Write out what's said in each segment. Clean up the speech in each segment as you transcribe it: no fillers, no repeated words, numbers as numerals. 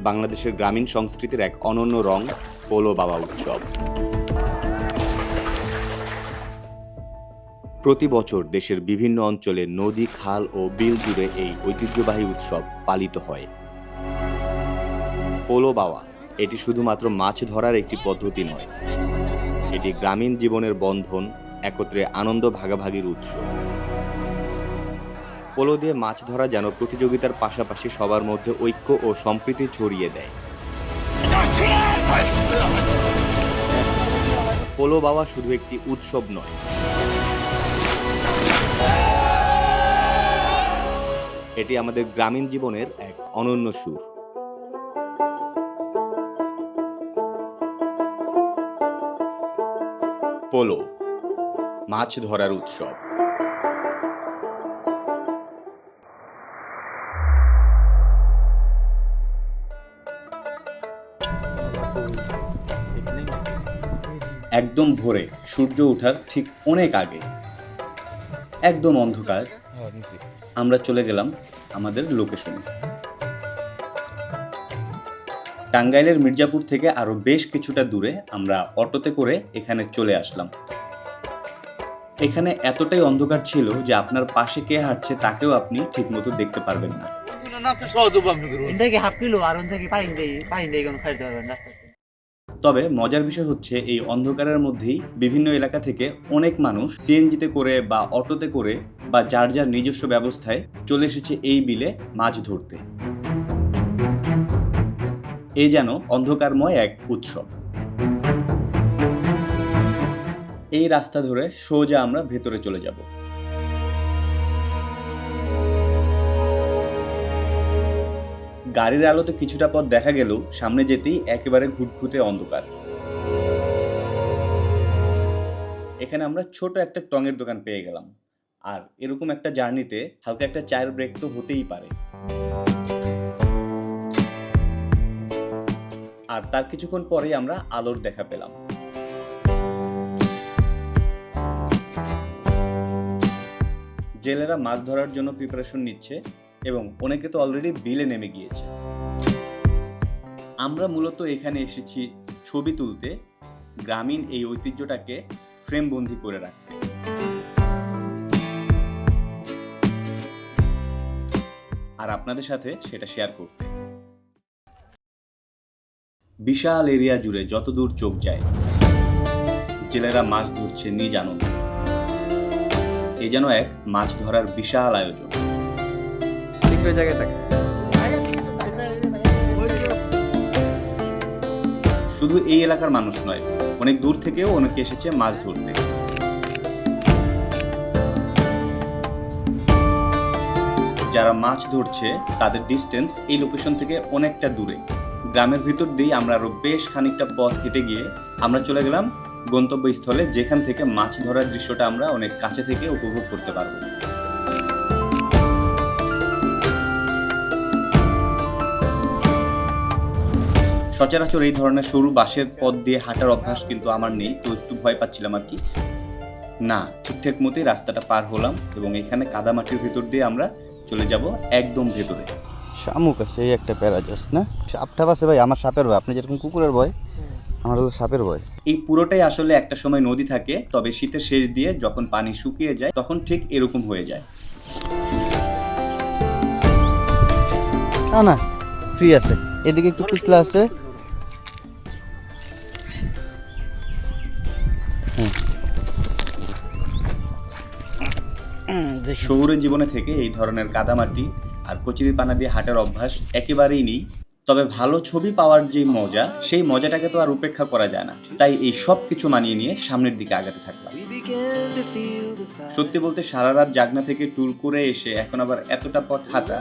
বাংলাদেশের গ্রামীণ সংস্কৃতির এক অনন্য রং পোলো বাবা উৎসব। প্রতি বছর দেশের বিভিন্ন অঞ্চলে নদী, খাল ও বিল জুড়ে এই ঐতিহ্যবাহী উৎসব পালিত হয়। পোলো বাওয়া এটি শুধুমাত্র মাছ ধরার একটি পদ্ধতি নয়, এটি গ্রামীণ জীবনের বন্ধন, একত্রে আনন্দ ভাগাভাগির উৎস। পোলো দিয়ে মাছ ধরা যেন প্রতিযোগিতার পাশাপাশি সবার মধ্যে ঐক্য ও সম্প্রীতি ছড়িয়ে দেয়। পোলো বাওয়া শুধু একটি উৎসব নয়, এটি আমাদের গ্রামীণ জীবনের এক অনন্য সুর। পোলো, মাছ ধরার উৎসব। একদম ভোরে সূর্য ওঠার ঠিক অনেক আগে, একদম অন্ধকার, আমরা চলে গেলাম আমাদের লোকেশনে। টাঙ্গাইলের মির্জাপুর থেকে আরো বেশ কিছুটা দূরে আমরা অটোতে করে এখানে চলে আসলাম। এখানে এতটাই অন্ধকার ছিল যে আপনার পাশে কে হাঁটছে তাকেও আপনি ঠিকমতো দেখতে পারবেন না। তবে মজার বিষয় হচ্ছে এই অন্ধকারের মধ্যেই বিভিন্ন এলাকা থেকে অনেক মানুষ সিএনজিতে করে বা অটোতে করে বা যার যার নিজস্ব ব্যবস্থায় চলে এসেছে এই বিলে মাছ ধরতে। এই যেন অন্ধকারময় এক উৎসব। এই রাস্তা ধরে সোজা আমরা ভেতরে চলে যাব। গাড়ির আলোতে কিছুটা পথ দেখা গেলেও সামনে যেতেই একেবারে ঘুটঘুটে অন্ধকার। এখানে আমরা ছোট একটা টঙের দোকান পেয়ে গেলাম। আর এরকম একটা জার্নিতে হালকা একটা চায়ের ব্রেক তো হতেই পারে। আর তার কিছুক্ষণ পরেই আমরা আলোর দেখা পেলাম। জেলেরা মাছ ধরার জন্য প্রিপারেশন নিচ্ছে এবং অনেকে তো অলরেডি বিলে নেমে গিয়েছে। আমরা মূলত এখানে এসেছি ছবি তুলতে, গ্রামীণ এই ঐতিহ্যটাকে ফ্রেমবন্দি করে রাখতে। আর আপনাদের সাথে সেটা শেয়ার করতে। বিশাল এরিয়া জুড়ে যতদূর চোখ যায় জেলেরা মাছ ধরছে নিজ আনন্দে। এ যেন এক মাছ ধরার বিশাল আয়োজন। শুধু এই এলাকার মানুষ নয়, অনেক দূর থেকেও অনেকে এসেছে মাছ ধরতে। যারা মাছ ধরছে তাদের ডিস্টেন্স এই লোকেশন থেকে অনেকটা দূরে। গ্রামের ভিতর দিয়ে আমরা আরো বেশ খানিকটা পথ হেঁটে গিয়ে আমরা চলে গেলাম গন্তব্যস্থলে, যেখান থেকে মাছ ধরার দৃশ্যটা আমরা অনেক কাছে থেকে উপভোগ করতে পারবো। সচরাচর এই ধরনের সরু বাঁশের পথ দিয়ে হাঁটার অভ্যাস কিন্তু আমার নেই, তো একটু ভয় পাচ্ছিলাম আর কি। না, ঠিকঠাক মতোই রাস্তাটা পার হলাম এবং এখানে কাদামাটির ভিতর দিয়ে আমরা চলে যাব একদম ভেতরে। শামুক আছে, এই একটা প্যারাজাস না, সাপটাপ আছে ভাই। আমার সাপের ভয়, আপনি যেরকম কুকুরের ভয়, আমার হলো সাপের ভয়। এই পুরোটাই আসলে একটা সময় নদী থাকে, তবে শীতের শেষ দিয়ে যখন পানি শুকিয়ে যায় তখন ঠিক এরকম হয়ে যায়। না না, ফ্রি আছে, এদিকে একটু পিছলা আছে। শহুরে জীবনে থেকে এই ধরনের কাদামাটি আর কচুরি পানা দিয়ে হাঁটার অভ্যাস একেবারেই নেই। তবে ভালো ছবি পাওয়ার যে মজা, সেই মজাটাকে তো আর উপেক্ষা করা যায় না। তাই এই সব কিছু মানিয়ে নিয়ে সামনের দিকে আগাতে থাকলাম। সত্যি বলতে সারা রাত জাগনা থেকে ট্যুর করে এসে এখন আবার এতটা পথ হাঁটা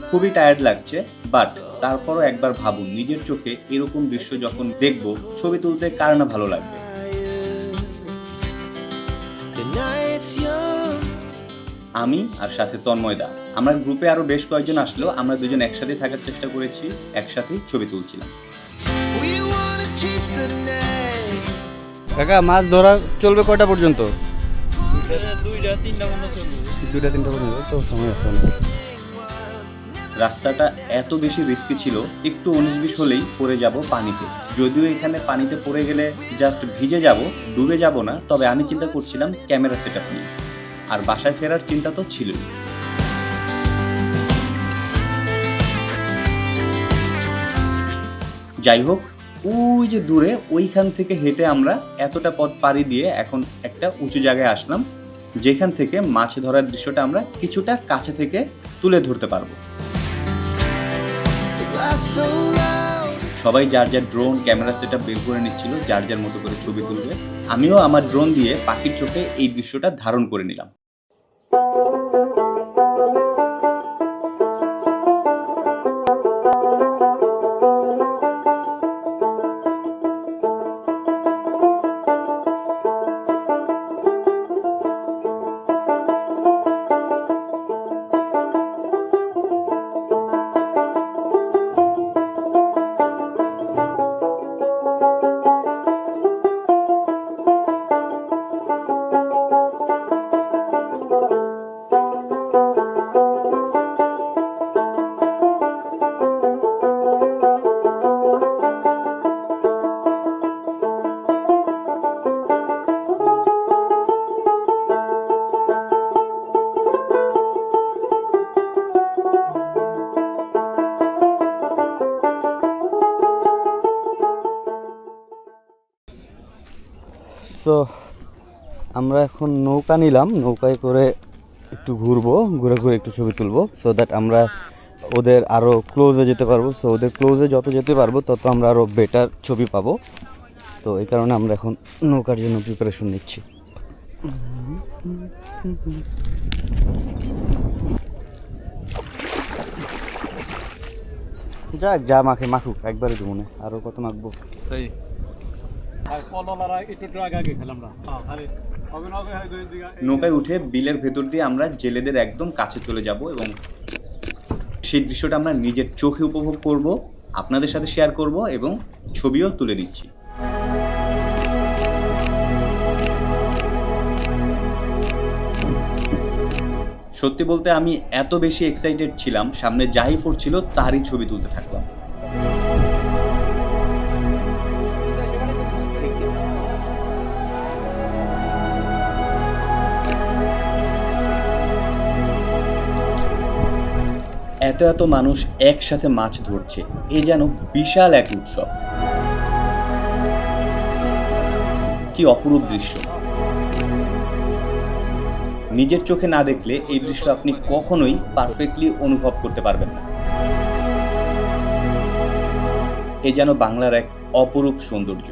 খুবই টায়ার্ড লাগছে। বাট তারপরও একবার ভাবুন, নিজের চোখে এরকম দৃশ্য যখন দেখব, ছবি তুলতে কার না ভালো লাগবে। আমি আর সাথে তন্ময়দা, আমরা গ্রুপে আরো বেশ কয়েকজন আসলেও আমরা দুজন একসাথে থাকার চেষ্টা করেছি, একসাথেই ছবি তুলছিলাম। কাকা, মাছ ধরা চলবে কয়টা পর্যন্ত? 2টা 3টা পর্যন্ত চলবে। 2টা 3টা পর্যন্ত তো সময় আছে অনেক। রাস্তাটা এত বেশি রিস্কি ছিল, একটু 19-20 হলেই পড়ে যাব পানিতে। যদিও এখানে পানিতে পড়ে গেলে জাস্ট ভিজে যাব, ডুবে যাব না, তবে আমি চিন্তা করছিলাম ক্যামেরা সেটআপ নিয়ে, আর বাসায় ফেরার চিন্তা তো ছিলই। যাই হোক, ওই যে দূরে ওইখান থেকে হেঁটে আমরা এতটা পথ পাড়ি দিয়ে এখন একটা উঁচু জায়গায় আসলাম, যেখান থেকে মাছ ধরার দৃশ্যটা আমরা কিছুটা কাছে থেকে তুলে ধরতে পারবো। সবাই যার যার ড্রোন ক্যামেরা সেটআপ বের করে নিচ্ছিল, যার যার মতো করে ছবি তুলবে। আমিও আমার ড্রোন দিয়ে পাখির চোখে এই দৃশ্যটা ধারণ করে নিলাম। সো আমরা এখন নৌকা নিলাম, নৌকায় করে একটু ঘুরবো, ঘুরে ঘুরে একটু ছবি তুলবো, সো দ্যাট আমরা ওদের আরও ক্লোজে যেতে পারবো। সো ওদের ক্লোজে যত যেতে পারবো তত আমরা আরও বেটার ছবি পাবো। তো এই কারণে আমরা এখন নৌকার জন্য প্রিপারেশন নিচ্ছি। যাক, যা মাখে মাখুক, একবারই তো মনে আরও কত মাখবো। নৌকায় উঠে বিলের ভেতর দিয়ে আমরা জেলেদের একদম কাছে চলে যাব এবং সেই দৃশ্যটা আমরা নিজের চোখে উপভোগ করব, আপনাদের সাথে শেয়ার করব এবং ছবিও তুলে নিচ্ছি। সত্যি বলতে আমি এত বেশি এক্সাইটেড ছিলাম, সামনে যাই পড়ছিল তারই ছবি তুলতে থাকলাম। এত এত মানুষ একসাথে মাছ ধরছে, এ যেন বিশাল এক উৎসব। কি অপরূপ দৃশ্য! নিজের চোখে না দেখলে এই দৃশ্য আপনি কখনোই পারফেক্টলি অনুভব করতে পারবেন না। এ যেন বাংলার এক অপরূপ সৌন্দর্য।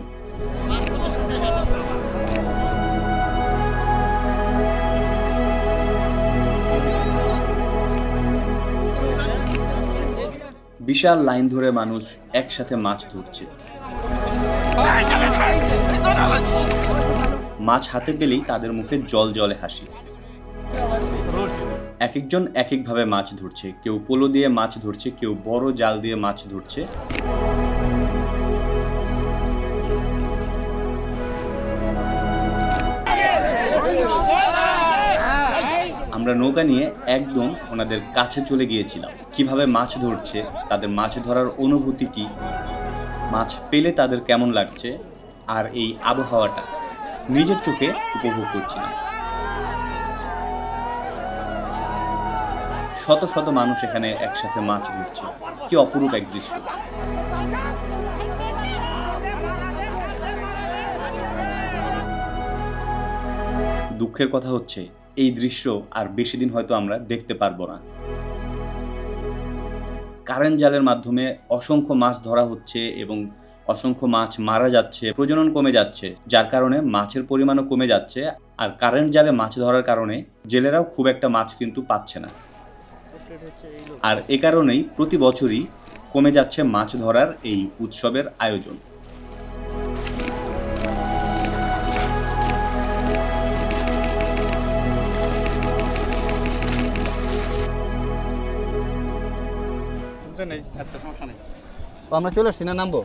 বিশাল লাইন ধরে মানুষ একসাথে মাছ ধরছে। মাছ হাতে পেলেই তাদের মুখে জল জলে হাসি। এক একজন এক একভাবে মাছ ধরছে, কেউ পোলো দিয়ে মাছ ধরছে, কেউ বড় জাল দিয়ে মাছ ধরছে। আমরা নৌকা নিয়ে একদম ওনাদের কাছে চলে গিয়েছিলাম। কিভাবে মাছ ধরছে, তাদের মাছ ধরার অনুভূতি কি, মাছ পেলে তাদের কেমন লাগছে, আর এই আবহাওয়াটা নিজের চোখে উপভোগ করছিলাম। শত শত মানুষ এখানে একসাথে মাছ ধরছে, কি অপরূপ এক দৃশ্য। দুঃখের কথা হচ্ছে এই দৃশ্য আর বেশি দিন হয়তো আমরা দেখতে পারবো না। কারেন্ট জালের মাধ্যমে অসংখ্য মাছ ধরা হচ্ছে এবং অসংখ্য মাছ মারা যাচ্ছে, প্রজনন কমে যাচ্ছে, যার কারণে মাছের পরিমাণও কমে যাচ্ছে। আর কারেন্ট জালে মাছ ধরার কারণে জেলেরাও খুব একটা মাছ কিন্তু পাচ্ছে না। আর এ কারণেই প্রতি বছরই কমে যাচ্ছে মাছ ধরার এই উৎসবের আয়োজন। আমরা চলে আসছি না, নামবো?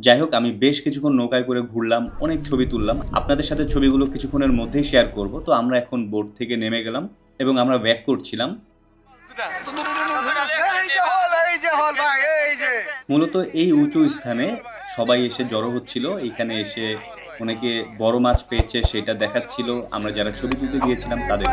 যাই হোক, আমি বেশ কিছুক্ষণ নৌকায় করে ঘুরলাম, অনেক ছবি তুললাম, আপনাদের সাথে ছবিগুলো কিছুক্ষণের মধ্যেই শেয়ার করব। তো আমরা এখন বোট থেকে নেমে গেলাম এবং আমরা ব্যাক করছিলাম। মূলত এই উঁচু স্থানে সবাই এসে জড়ো হচ্ছিল, এখানে এসে অনেকে বড় মাছ পেয়েছে সেটা দেখাচ্ছিল আমরা যারা ছবি তুলতে গিয়েছিলাম তাদের।